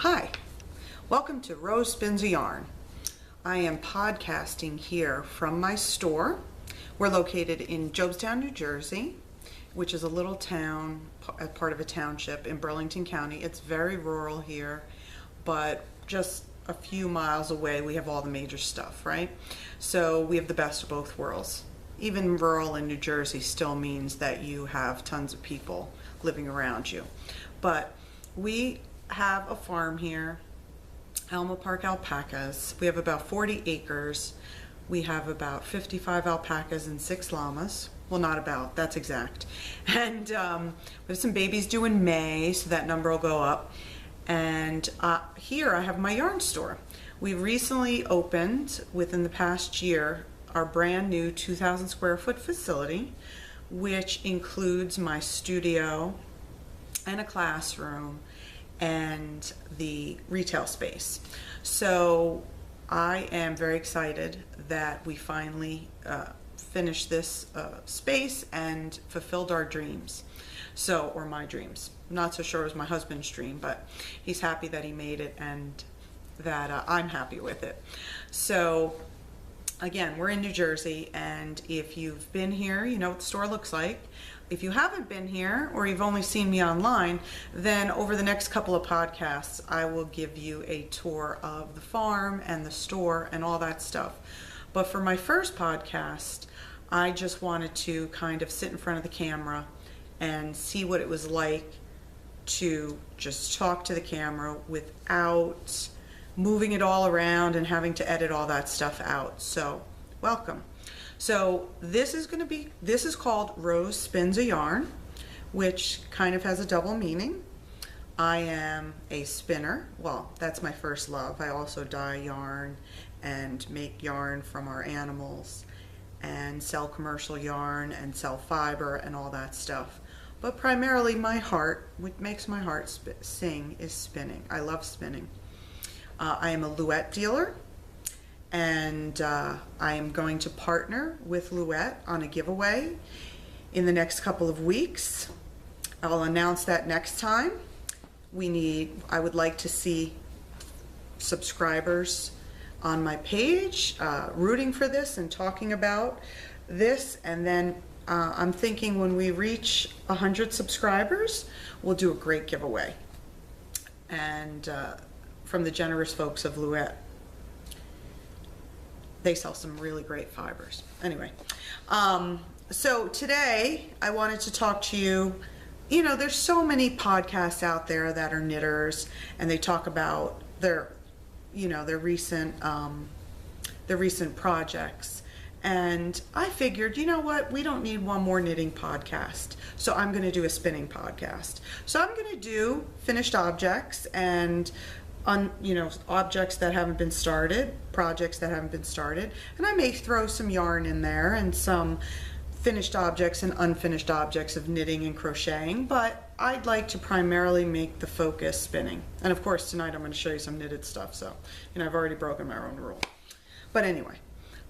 Hi, welcome to Rose Spins a Yarn. I am podcasting here from my store. We're located in Jobestown, New Jersey, which is a little town, part of a township in Burlington County. It's very rural here, but just a few miles away we have all the major stuff, right? So we have the best of both worlds. Even rural in New Jersey still means that you have tons of people living around you. But we have a farm here, Alma Park Alpacas. We have about 40 acres. We have about 55 alpacas and 6 llamas. Well, not about, that's exact. And we have some babies due in May, so that number will go up. And here I have my yarn store. We recently opened, within the past year, our brand new 2,000 square foot facility, which includes my studio and a classroom and the retail space. So I am very excited that we finally finished this space and fulfilled our dreams. So, or my dreams. I'm not so sure it was my husband's dream, but he's happy that he made it and that I'm happy with it. So again, we're in New Jersey, and if you've been here, you know what the store looks like. If you haven't been here, or you've only seen me online, then over the next couple of podcasts, I will give you a tour of the farm and the store and all that stuff. But for my first podcast, I just wanted to kind of sit in front of the camera and see what it was like to just talk to the camera without moving it all around and having to edit all that stuff out. So, welcome. So this is called Rose Spins a Yarn, which kind of has a double meaning. I am a spinner. Well, that's my first love. I also dye yarn and make yarn from our animals and sell commercial yarn and sell fiber and all that stuff. But primarily my heart, what makes my heart sing, is spinning. I love spinning. I am a Louette dealer, and I am going to partner with Louette on a giveaway in the next couple of weeks. I'll announce that next time. I would like to see subscribers on my page rooting for this and talking about this, and then I'm thinking when we reach 100 subscribers, we'll do a great giveaway. And from the generous folks of Louette. They sell some really great fibers. Anyway, so today I wanted to talk to you. You know, there's so many podcasts out there that are knitters, and they talk about their recent projects. And I figured, you know what, we don't need one more knitting podcast. So I'm going to do a spinning podcast. So I'm going to do finished objects and objects that haven't been started, projects that haven't been started, and I may throw some yarn in there and some finished objects and unfinished objects of knitting and crocheting, but I'd like to primarily make the focus spinning. And of course tonight I'm going to show you some knitted stuff, so I've already broken my own rule. But anyway,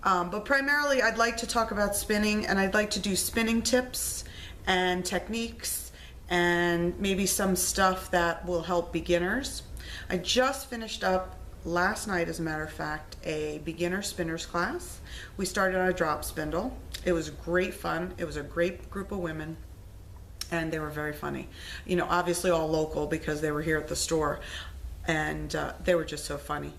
but primarily I'd like to talk about spinning, and I'd like to do spinning tips and techniques and maybe some stuff that will help beginners. I just finished up last night, as a matter of fact, a beginner spinners class. We started on a drop spindle. It was great fun. It was a great group of women, and they were very funny. Obviously all local because they were here at the store, and they were just so funny.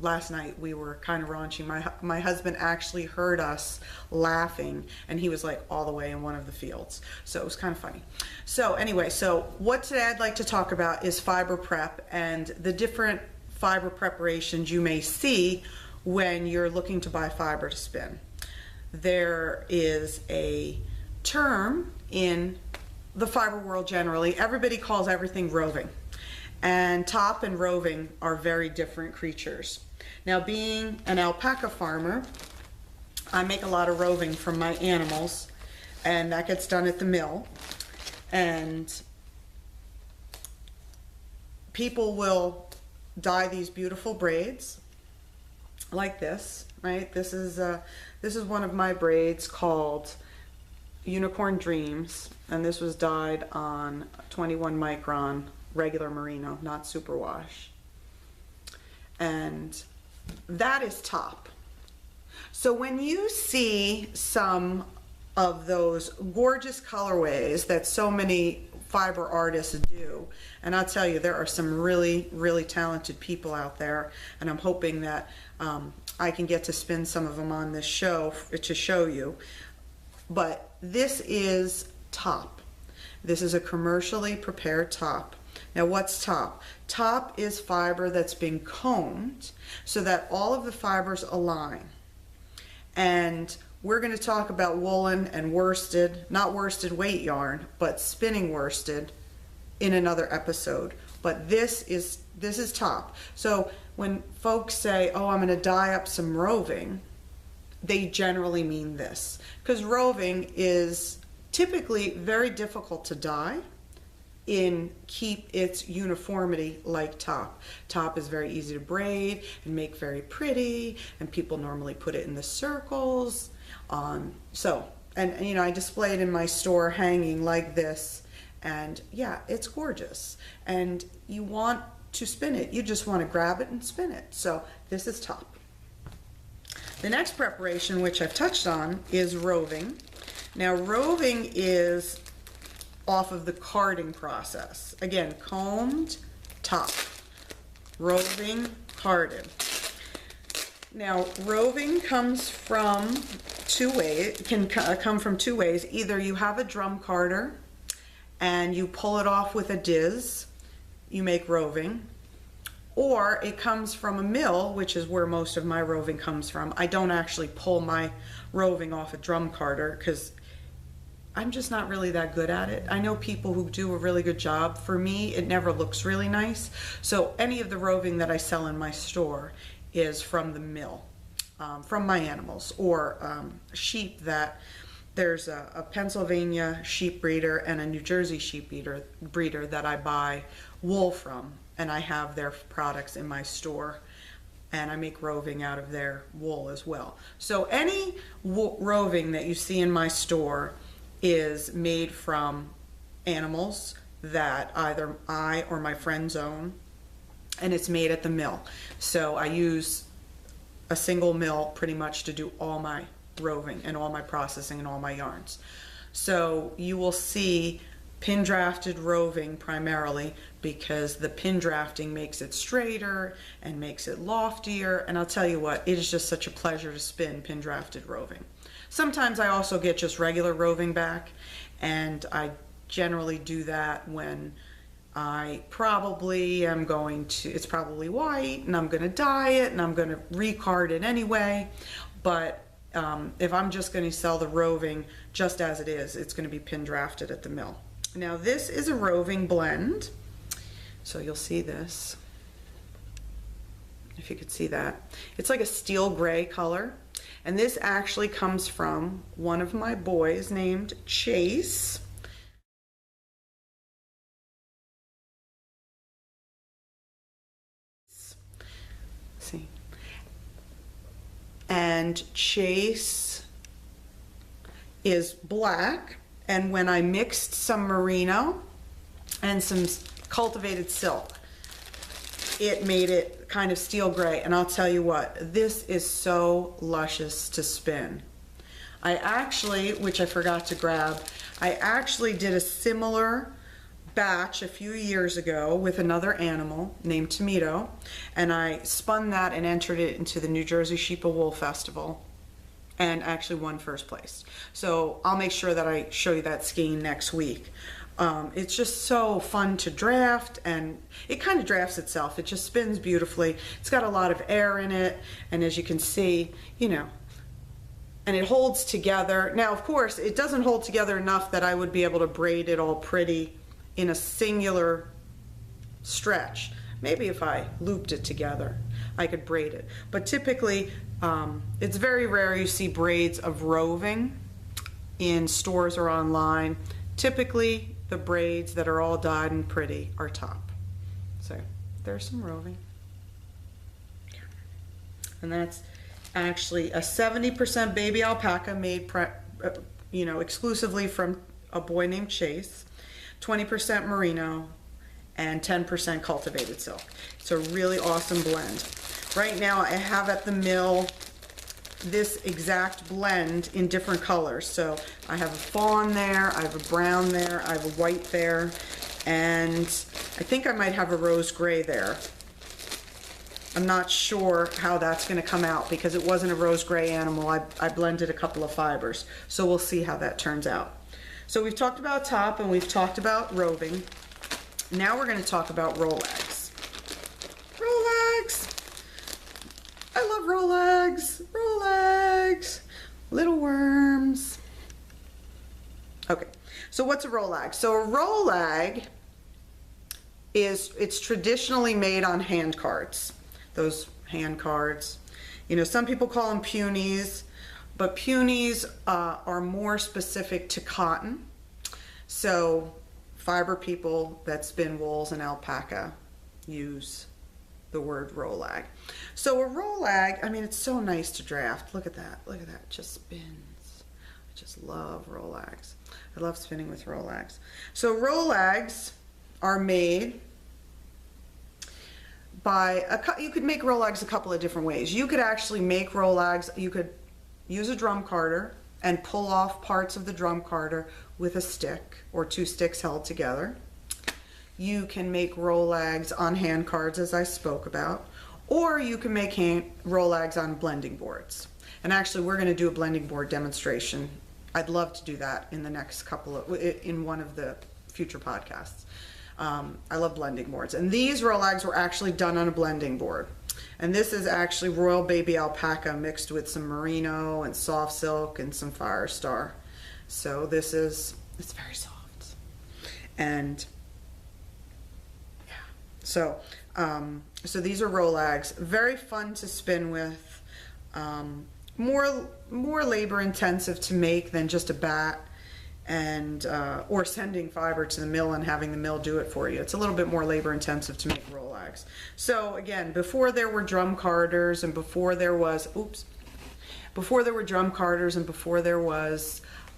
Last night we were kind of raunchy. My husband actually heard us laughing, and he was like all the way in one of the fields, so it was kind of funny. So anyway, so what today I'd like to talk about is fiber prep and the different fiber preparations you may see when you're looking to buy fiber to spin. There is a term in the fiber world generally. Everybody calls everything roving. And top and roving are very different creatures. Now, being an alpaca farmer, I make a lot of roving from my animals, and that gets done at the mill. And people will dye these beautiful braids like this, right? This is one of my braids called Unicorn Dreams, and this was dyed on 21 micron regular merino, not superwash. And that is top. So when you see some of those gorgeous colorways that so many fiber artists do, and I'll tell you, there are some really, really talented people out there, and I'm hoping that I can get to spin some of them on this show to show you. But this is top. This is a commercially prepared top. Now what's top? Top is fiber that's been combed so that all of the fibers align. And we're going to talk about woolen and worsted, not worsted weight yarn, but spinning worsted in another episode. But this is top. So when folks say, oh, I'm going to dye up some roving, they generally mean this. Because roving is typically very difficult to dye and keep its uniformity like top. Top is very easy to braid and make very pretty, and people normally put it in the circles. And you know, I display it in my store hanging like this, and yeah, it's gorgeous. And you want to spin it, you just want to grab it and spin it. So this is top. The next preparation, which I've touched on, is roving. Now roving is off of the carding process. Again, combed, top, roving, carded. Now, roving comes from two ways. It can come from two ways. Either you have a drum carder and you pull it off with a diz, you make roving, or it comes from a mill, which is where most of my roving comes from. I don't actually pull my roving off a drum carder because I'm just not really that good at it. I know people who do a really good job. For me, it never looks really nice. So any of the roving that I sell in my store is from the mill, from my animals, or sheep that there's a Pennsylvania sheep breeder and a New Jersey sheep breeder that I buy wool from, and I have their products in my store, and I make roving out of their wool as well. So any roving that you see in my store is made from animals that either I or my friends own, and it's made at the mill. So I use a single mill pretty much to do all my roving and all my processing and all my yarns. So you will see pin drafted roving primarily because the pin drafting makes it straighter and makes it loftier, and I'll tell you what, it is just such a pleasure to spin pin drafted roving. Sometimes I also get just regular roving back, and I generally do that when I probably am going to, it's probably white and I'm going to dye it and I'm going to recard it anyway. But if I'm just going to sell the roving just as it is, it's going to be pin drafted at the mill. Now this is a roving blend, so you'll see this, if you could see that. It's like a steel gray color, and this actually comes from one of my boys named Chase. See, and Chase is black, and when I mixed some merino and some cultivated silk, it made it kind of steel gray. And I'll tell you what, this is so luscious to spin. I actually, which I forgot to grab, I actually did a similar batch a few years ago with another animal named Tomato, and I spun that and entered it into the New Jersey Sheep and Wool Festival, and actually won first place. So I'll make sure that I show you that skein next week. It's just so fun to draft, and it kind of drafts itself. It just spins beautifully. It's got a lot of air in it, and as you can see, you know, and it holds together. Now, of course, it doesn't hold together enough that I would be able to braid it all pretty in a singular stretch. Maybe if I looped it together, I could braid it. But typically, it's very rare you see braids of roving in stores or online. Typically, the braids that are all dyed and pretty are top. So there's some roving. And that's actually a 70% baby alpaca made exclusively from a boy named Chase, 20% merino, and 10% cultivated silk. It's a really awesome blend. Right now I have at the mill this exact blend in different colors. So I have a fawn there, I have a brown there, I have a white there, and I think I might have a rose gray there. I'm not sure how that's going to come out because it wasn't a rose gray animal. I blended a couple of fibers, so we'll see how that turns out. So we've talked about top and we've talked about roving. Now we're going to talk about Rolags. Rolags! I love Rolags! Rolags! Little worms. Okay, so what's a Rolag? So a Rolag it's traditionally made on hand cards. Those hand cards. You know, some people call them punies, but punies are more specific to cotton. So fiber people that spin wools and alpaca use the word Rolag. So a Rolag, I mean, it's so nice to draft. Look at that. Look at that. It just spins. I just love Rolags. I love spinning with Rolags. So Rolags are made by you could make Rolags a couple of different ways. You could actually make Rolags, you could use a drum carder and pull off parts of the drum carder with a stick or two sticks held together. You can make Rolags on hand cards, as I spoke about, or you can make Rolags on blending boards. And actually we're going to do a blending board demonstration. I'd love to do that in the next in one of the future podcasts. I love blending boards, and these Rolags were actually done on a blending board. And this is actually royal baby alpaca mixed with some merino and soft silk and some fire star. So it's very soft. And yeah, so these are Rolags, very fun to spin with, more labor intensive to make than just a bat, and or sending fiber to the mill and having the mill do it for you. It's a little bit more labor intensive to make Rolags. So again, before there were drum carders and before there was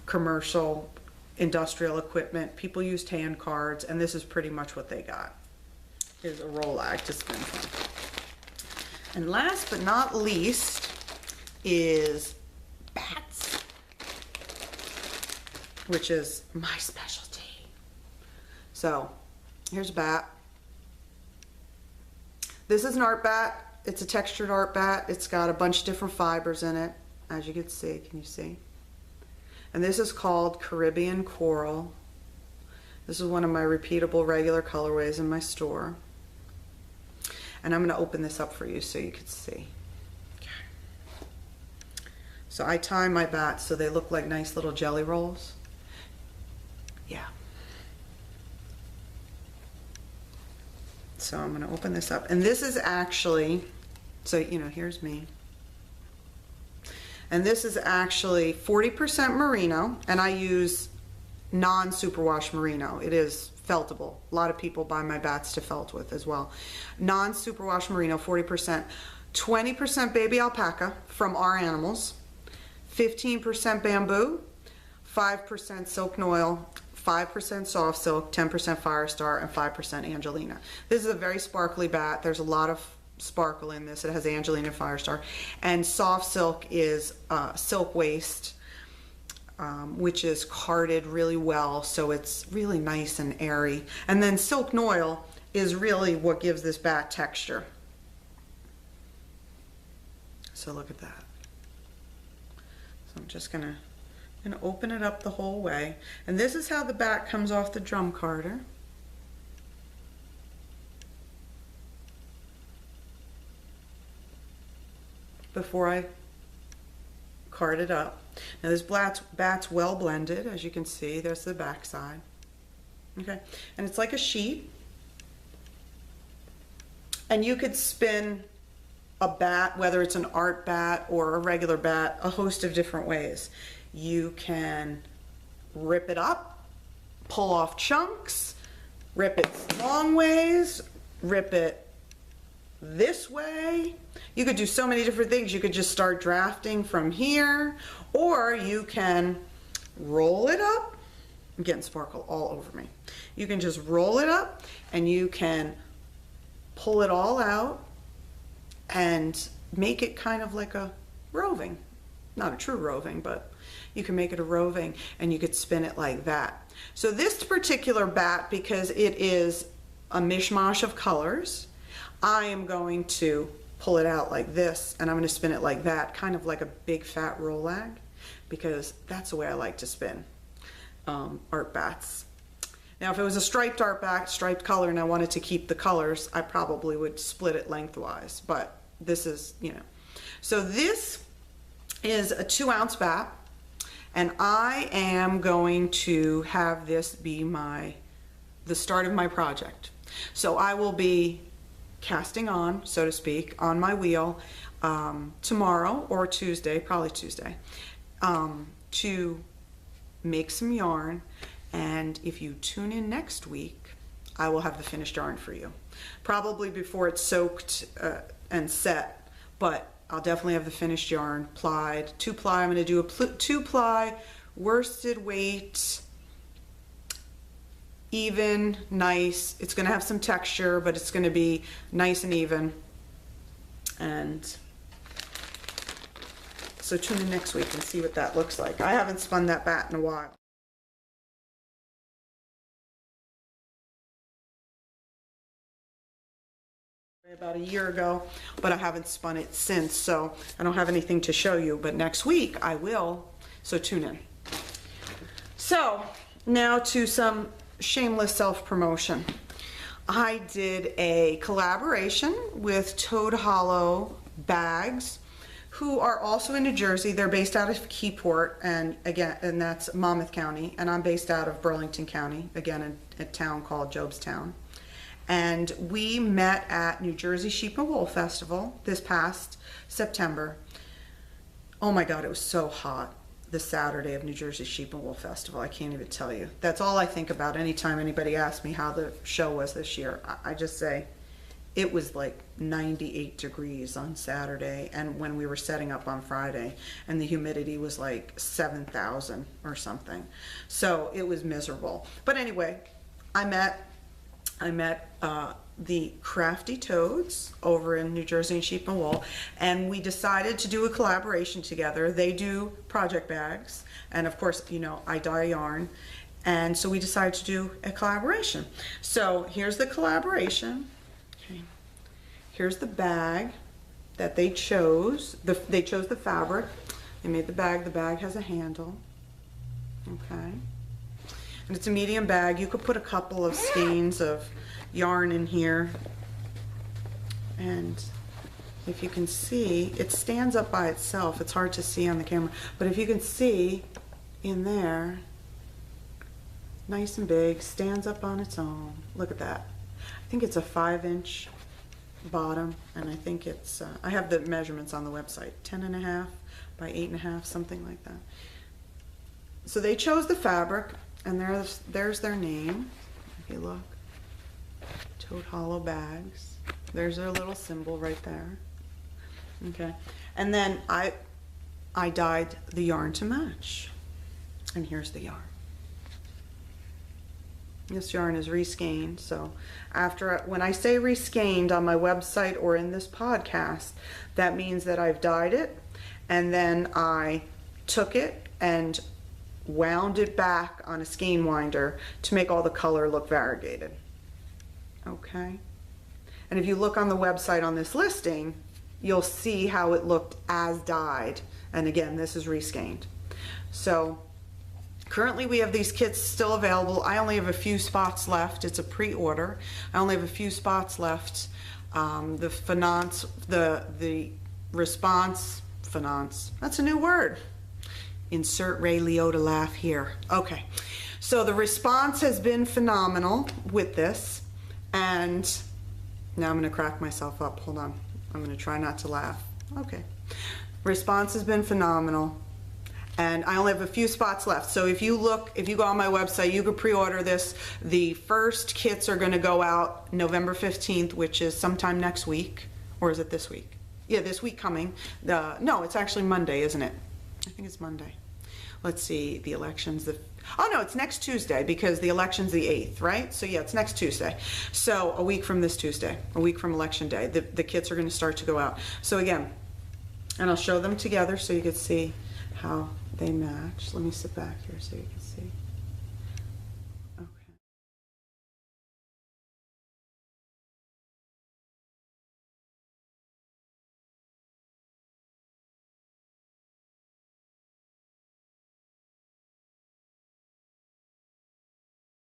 commercial industrial equipment, people used hand cards, and this is pretty much what they got, is a Rolag to spin from. And last but not least is bats, which is my specialty. So here's a bat. This is an art bat. It's a textured art bat. It's got a bunch of different fibers in it, as you can see. Can you see? And this is called Caribbean Coral. This is one of my repeatable regular colorways in my store. And I'm going to open this up for you so you can see. Okay. So I tie my bats so they look like nice little jelly rolls. Yeah. So I'm going to open this up. And this is actually, so you know, here's me. And this is actually 40% merino, and I use non-superwash merino. It is feltable. A lot of people buy my bats to felt with as well. Non-superwash merino, 40%. 20% baby alpaca from our animals. 15% bamboo. 5% silk noil. 5% soft silk, 10% fire star, and 5% Angelina. This is a very sparkly bat. There's a lot of sparkle in this. It has Angelina and fire star. And soft silk is silk waste, which is carded really well, so it's really nice and airy. And then silk noil is really what gives this bat texture. So look at that. So I'm just gonna open it up the whole way. And this is how the bat comes off the drum carder. Before I card it up. Now this bat's well blended, as you can see. There's the back side. Okay, and it's like a sheet. And you could spin a bat, whether it's an art bat or a regular bat, a host of different ways. You can rip it up, pull off chunks, rip it long ways, rip it this way. You could do so many different things. You could just start drafting from here, or you can roll it up I'm getting sparkle all over me. You can just roll it up and you can pull it all out and make it kind of like a roving. Not a true roving, but you can make it a roving and you could spin it like that. So this particular bat, because it is a mishmash of colors, I am going to pull it out like this and I'm going to spin it like that, kind of like a big fat rolag, because that's the way I like to spin art bats. Now if it was a striped art bat, striped color, and I wanted to keep the colors, I probably would split it lengthwise, but this is, you know. So this is a 2-ounce bat, and I am going to have this be the start of my project. So I will be casting on, so to speak, on my wheel tomorrow or Tuesday, probably Tuesday, to make some yarn. And if you tune in next week, I will have the finished yarn for you. Probably before it's soaked and set, but I'll definitely have the finished yarn plied. 2-ply, I'm going to do a 2-ply worsted weight, even, nice. It's going to have some texture, but it's going to be nice and even. And so tune in next week and see what that looks like. I haven't spun that bat in a while. About a year ago, but I haven't spun it since, so I don't have anything to show you, but next week I will, so tune in. So now to some shameless self-promotion. I did a collaboration with Toad Hollow Bags, who are also in New Jersey. They're based out of Keyport, and again, and that's Monmouth County, and I'm based out of Burlington County, again in a town called Jobstown. And we met at New Jersey Sheep and Wool Festival this past September. Oh my God, it was so hot this Saturday of New Jersey Sheep and Wool Festival. I can't even tell you. That's all I think about anytime anybody asks me how the show was this year. I just say it was like 98 degrees on Saturday, and when we were setting up on Friday, and the humidity was like 7,000 or something. So it was miserable. But anyway, I met the Crafty Toads over in New Jersey Sheep and Wool, and we decided to do a collaboration together. They do project bags, and of course, you know, I dye yarn, and so we decided to do a collaboration. So here's the collaboration. Okay. Here's the bag that they chose. They chose the fabric. They made the bag. The bag has a handle. Okay. And it's a medium bag. You could put a couple of skeins of yarn in here. And if you can see, it stands up by itself. It's hard to see on the camera. But if you can see in there, nice and big, stands up on its own. Look at that. I think it's a 5-inch bottom. And I think it's, I have the measurements on the website, 10.5 by 8.5, something like that. So they chose the fabric. And there's their name, if you look, Toad Hollow Bags. There's their little symbol right there. Okay, and then I dyed the yarn to match. And here's the yarn. This yarn is reskeined, so when I say reskeined on my website or in this podcast, that means that I've dyed it, and then I took it and wound it back on a skein winder to make all the color look variegated. Okay, and if you look on the website on this listing, you'll see how it looked as dyed, and again, this is reskeined. So currently we have these kits still available. I only have a few spots left. It's a pre-order. I only have a few spots left. The response, that's a new word. Insert Ray Liotta laugh here. Okay, so the response has been phenomenal with this, and now I'm going to crack myself up. Hold on. I'm going to try not to laugh. Okay. Response has been phenomenal, and I only have a few spots left. So if you go on my website, you can pre-order this. The first kits are going to go out November 15th, which is sometime next week. Or is it this week? Yeah, this week coming. No, it's actually Monday, isn't it? I think it's Monday. let's see, the election's oh no, it's next Tuesday because the election's the 8th, right? So yeah, it's next Tuesday. So a week from this Tuesday, a week from election day, the kits are going to start to go out. So again, and I'll show them together so you can see how they match. Let me sit back here so you can see. Okay.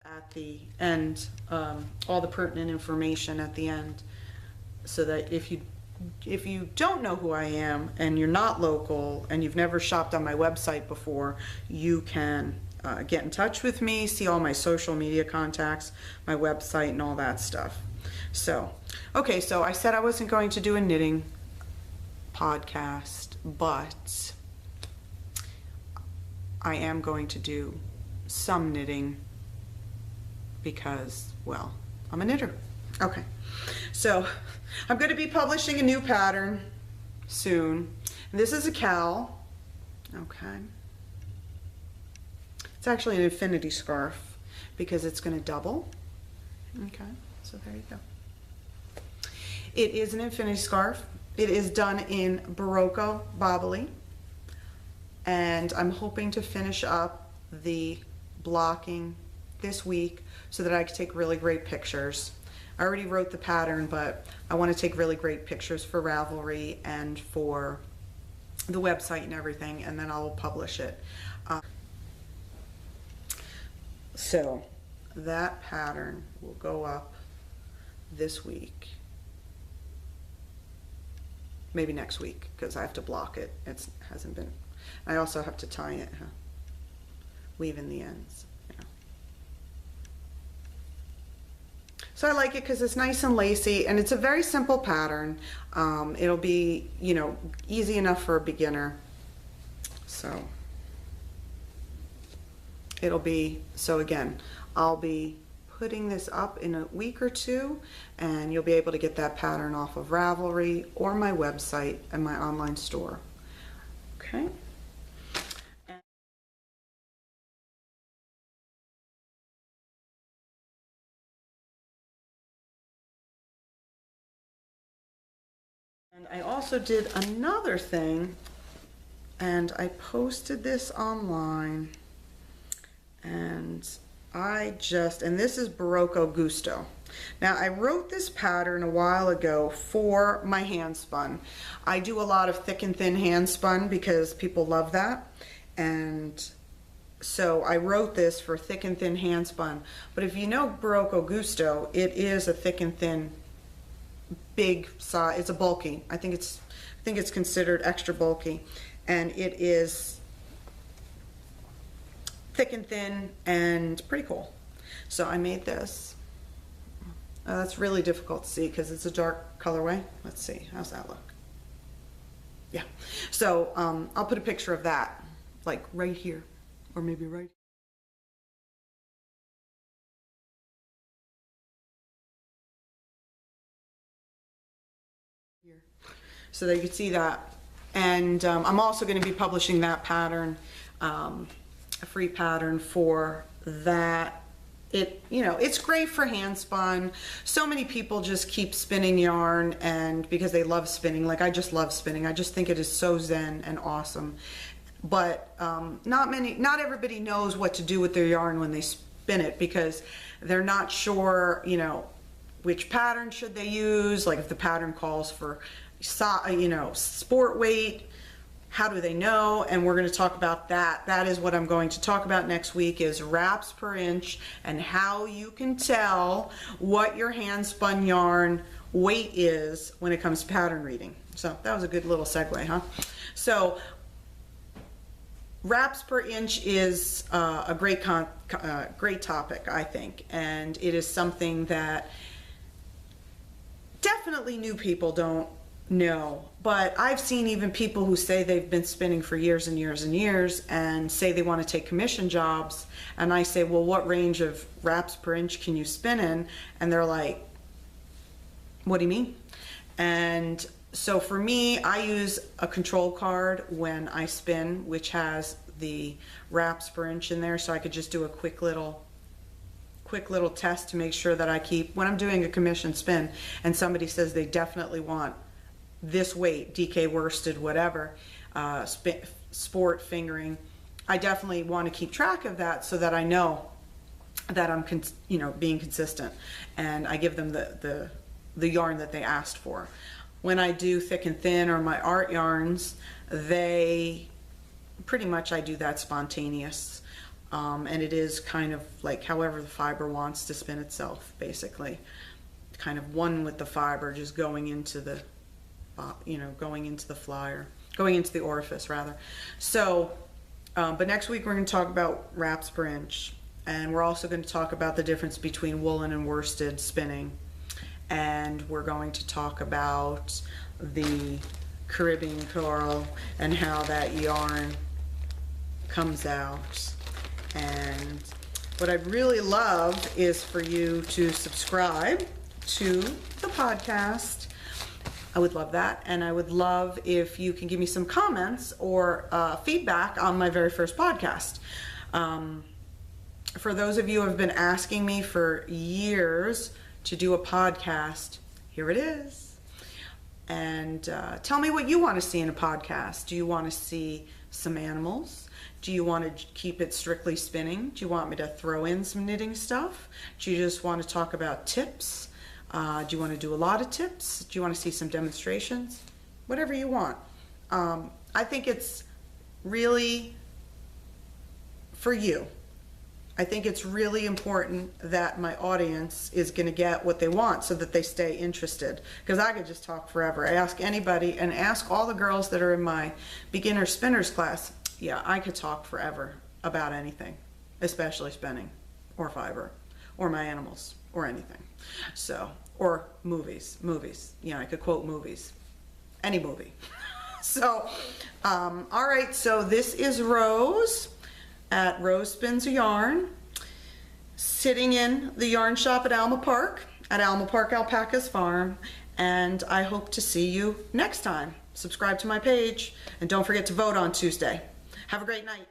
At the end, all the pertinent information at the end, so that if you don't know who I am and you're not local and you've never shopped on my website before, you can get in touch with me, see all my social media contacts, my website, and all that stuff. So, okay, so I said I wasn't going to do a knitting podcast, but I am going to do some knitting because, well, I'm a knitter. Okay, so I'm going to be publishing a new pattern soon. And this is a cowl. Okay. It's actually an infinity scarf because it's going to double. Okay, so there you go. It is an infinity scarf. It is done in Barocco Bobbly. And I'm hoping to finish up the blocking this week so that I can take really great pictures. I already wrote the pattern, but I want to take really great pictures for Ravelry and for the website and everything, and then I'll publish it. So that pattern will go up this week. Maybe next week, because I have to block it. It hasn't been. I also have to tie it, weave in the ends. So I like it because it's nice and lacy, and it's a very simple pattern. It'll be, easy enough for a beginner. So so again, I'll be putting this up in a week or two, and you'll be able to get that pattern off of Ravelry or my website and my online store. Okay. And I also did another thing, and I posted this online, and this is Barocco Gusto. Now, I wrote this pattern a while ago for my hand spun. I do a lot of thick and thin hand spun because people love that, and so I wrote this for thick and thin hand spun. But if you know Barocco Gusto, it is a thick and thin, big size. It's a bulky. I think it's considered extra bulky, and it is thick and thin and pretty cool. So I made this. That's really difficult to see because it's a dark colorway. Let's see, how's that look? Yeah. So I'll put a picture of that, like right here, or maybe right here, so that you can see that. And I'm also going to be publishing that pattern, a free pattern for that. It's great for hand spun. So many people just keep spinning yarn, and because they love spinning, like I just love spinning. I just think it is so zen and awesome. But not everybody knows what to do with their yarn when they spin it, because they're not sure, which pattern should they use. Like if the pattern calls for sport weight, how do they know? And we're going to talk about that. That is what I'm going to talk about next week, is wraps per inch and how you can tell what your hand spun yarn weight is when it comes to pattern reading. So that was a good little segue, huh? So wraps per inch is a great topic, I think, and it is something that definitely new people don't know, but I've seen even people who say they've been spinning for years and years and years and say they want to take commission jobs, and I say, well, what range of wraps per inch can you spin in? And they're like, what do you mean? And so for me, I use a control card when I spin, which has the wraps per inch in there, so I could just do a quick little test to make sure that I keep, when I'm doing a commission spin and somebody says they definitely want this weight, DK worsted, whatever, sport fingering, I definitely want to keep track of that so that I know that I'm being consistent, and I give them the yarn that they asked for. When I do thick and thin or my art yarns, they pretty much, I do that spontaneous, and it is kind of like however the fiber wants to spin itself, basically, kind of one with the fiber, just going into the going into the flyer, going into the orifice rather. So but next week we're going to talk about wraps per inch, and we're also going to talk about the difference between woolen and worsted spinning, and we're going to talk about the Caribbean coral and how that yarn comes out. And what I'd really love is for you to subscribe to the podcast. I would love that, and I would love if you can give me some comments or feedback on my very first podcast. For those of you who have been asking me for years to do a podcast, here it is. And tell me what you want to see in a podcast. Do you want to see some animals? Do you want to keep it strictly spinning? Do you want me to throw in some knitting stuff? Do you just want to talk about tips? Do you want to do a lot of tips? Do you want to see some demonstrations? Whatever you want. I think it's really for you. I think it's really important that my audience is going to get what they want so that they stay interested. Because I could just talk forever. I ask anybody, and ask all the girls that are in my beginner spinners class. Yeah, I could talk forever about anything, especially spinning or fiber or my animals or anything. So, or movies. Yeah, I could quote movies. Any movie. So, all right, so this is Rose at Rose Spins a Yarn, sitting in the yarn shop at Alma Park, at Alma Park Alpaca's Farm, and I hope to see you next time. Subscribe to my page, and don't forget to vote on Tuesday. Have a great night.